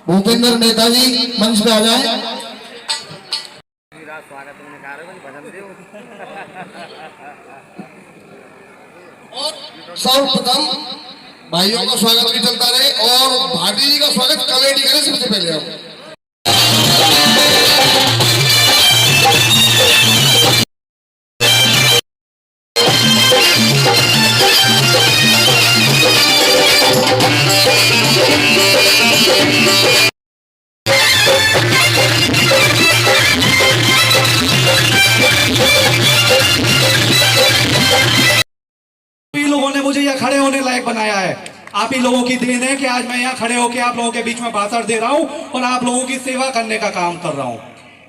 भूपेंद्र नेताजी मंच पे आ जाए। और सर्वप्रथम भाइयों का स्वागत भी चलता रहे और भाटी जी का स्वागत कमेटी करे सबसे पहले हम। लोगों ने मुझे यहाँ खड़े होने लायक बनाया है। आप ही लोगों की देन है कि आज मैं यहाँ खड़े होकर आप लोगों के बीच में भाषण दे रहा हूँ और आप लोगों की सेवा करने का काम कर रहा हूँ।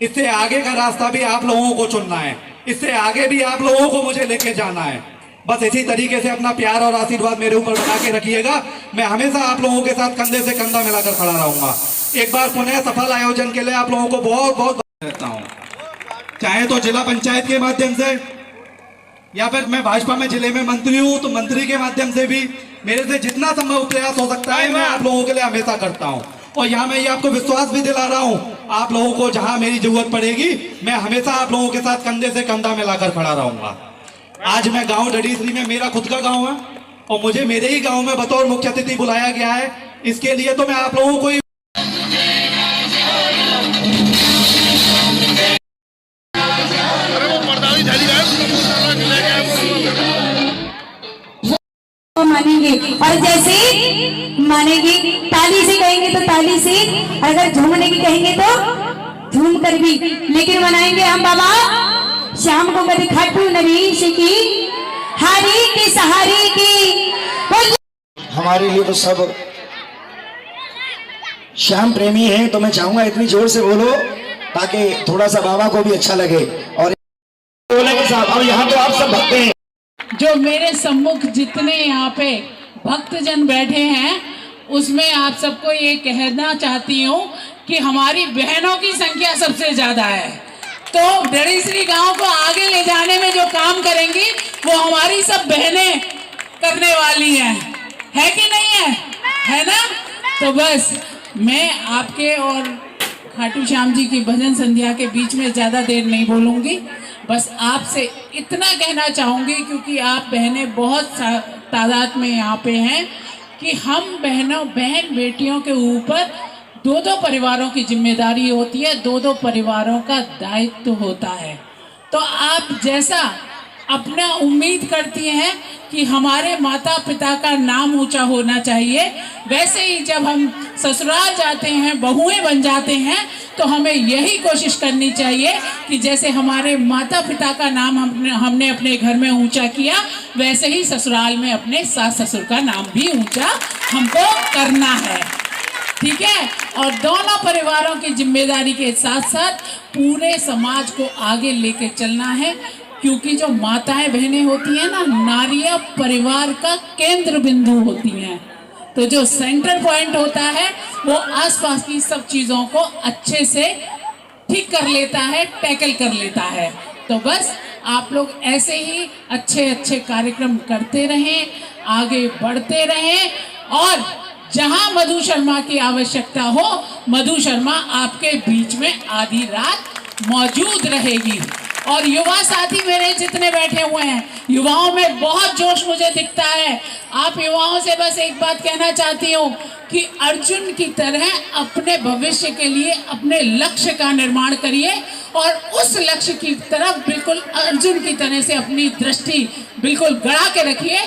इससे आगे का रास्ता भी आप लोगों को चुनना है, इससे आगे भी आप लोगों को मुझे लेके जाना है। बस इसी तरीके से अपना प्यार और आशीर्वाद मेरे ऊपर बना के रखिएगा। मैं हमेशा आप लोगों के साथ कंधे से कंधा मिलाकर खड़ा रहूंगा। एक बार पुनः सफल आयोजन के लिए आप लोगों को बहुत बहुत धन्यवाद देता हूँ, चाहे तो जिला पंचायत के माध्यम से या फिर मैं भाजपा में जिले में मंत्री हूं तो मंत्री के माध्यम से भी मेरे से जितना संभव प्रयास हो सकता है मैं आप लोगों के लिए हमेशा करता हूं। और यहाँ मैं ये आपको विश्वास भी दिला रहा हूं, आप लोगों को जहां मेरी जरूरत पड़ेगी मैं हमेशा आप लोगों के साथ कंधे से कंधा मिलाकर खड़ा रहूंगा। आज मैं गाँव डडीसरी में, मेरा खुद का गाँव है और मुझे मेरे ही गाँव में बतौर मुख्य अतिथि बुलाया गया है। इसके लिए तो मैं आप लोगों को मानेंगे और जैसे मानेंगे ताली से कहेंगे तो ताली से, अगर झूमने की कहेंगे तो झूम कर भी, लेकिन मनाएंगे हम बाबा शाम को कभी खाटू नरीश की हारी की सहारी की। हमारे लिए तो सब श्याम प्रेमी हैं, तो मैं चाहूंगा इतनी जोर से बोलो ताकि थोड़ा सा बाबा को भी अच्छा लगे। और बोलेंगे साहब अब यहाँ तो आप सब भक्त हैं। जो मेरे सम्मुख जितने यहाँ पे भक्तजन बैठे हैं उसमें आप सबको ये कहना चाहती हूँ कि हमारी बहनों की संख्या सबसे ज्यादा है। तो डडीसरी गांव को आगे ले जाने में जो काम करेंगी वो हमारी सब बहनें करने वाली हैं, है कि नहीं है ना? तो बस मैं आपके और खाटू श्याम जी की भजन संध्या के बीच में ज्यादा देर नहीं बोलूंगी। बस आपसे इतना कहना चाहूंगी क्योंकि आप बहनें बहुत तादाद में यहाँ पे हैं कि हम बहन बेटियों के ऊपर दो दो परिवारों की जिम्मेदारी होती है, दो दो परिवारों का दायित्व होता है। तो आप जैसा अपना उम्मीद करती हैं कि हमारे माता पिता का नाम ऊंचा होना चाहिए, वैसे ही जब हम ससुराल जाते हैं, बहुएं बन जाते हैं, तो हमें यही कोशिश करनी चाहिए कि जैसे हमारे माता पिता का नाम हमने अपने घर में ऊंचा किया, वैसे ही ससुराल में अपने सास ससुर का नाम भी ऊंचा हमको करना है, ठीक है? और दोनों परिवारों की जिम्मेदारी के साथ साथ पूरे समाज को आगे लेके चलना है, क्योंकि जो माताएं बहनें होती हैं ना, नारियां परिवार का केंद्र बिंदु होती हैं। तो जो सेंटर पॉइंट होता है वो आसपास की सब चीजों को अच्छे से ठीक कर लेता है, टैकल कर लेता है। तो बस आप लोग ऐसे ही अच्छे अच्छे कार्यक्रम करते रहें, आगे बढ़ते रहें और जहां मधु शर्मा की आवश्यकता हो, मधु शर्मा आपके बीच में आधी रात मौजूद रहेगी। और युवा साथी मेरे जितने बैठे हुए हैं, युवाओं में बहुत जोश मुझे दिखता है। आप युवाओं से बस एक बात कहना चाहती हूँ कि अर्जुन की तरह अपने भविष्य के लिए अपने लक्ष्य का निर्माण करिए और उस लक्ष्य की तरफ बिल्कुल अर्जुन की तरह से अपनी दृष्टि बिल्कुल गड़ा के रखिए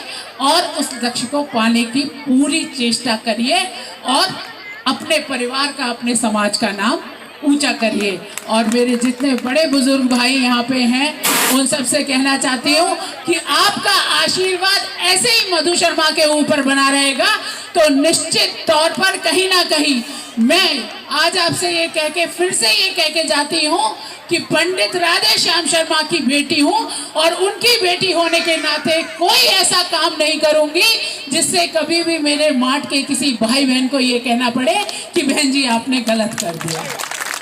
और उस लक्ष्य को पाने की पूरी चेष्टा करिए और अपने परिवार का, अपने समाज का नाम ऊंचा करिए। और मेरे जितने बड़े बुजुर्ग भाई यहाँ पे हैं उन सबसे कहना चाहती हूँ कि आपका आशीर्वाद ऐसे ही मधु शर्मा के ऊपर बना रहेगा तो निश्चित तौर पर कहीं ना कहीं मैं आज आपसे ये कह के फिर से ये कह के जाती हूँ कि पंडित राधे श्याम शर्मा की बेटी हूँ और उनकी बेटी होने के नाते कोई ऐसा काम नहीं करूंगी जिससे कभी भी मेरे माट के किसी भाई बहन को ये कहना पड़े कि बहन जी आपने गलत कर दिया।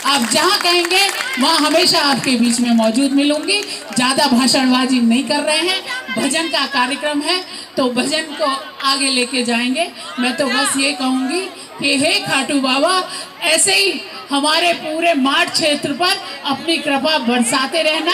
आप जहाँ कहेंगे वहाँ हमेशा आपके बीच में मौजूद मिलूंगी। ज़्यादा भाषणबाजी नहीं कर रहे हैं, भजन का कार्यक्रम है तो भजन को आगे लेके जाएंगे। मैं तो बस ये कहूँगी कि हे खाटू बाबा, ऐसे ही हमारे पूरे माठ क्षेत्र पर अपनी कृपा बरसाते रहना।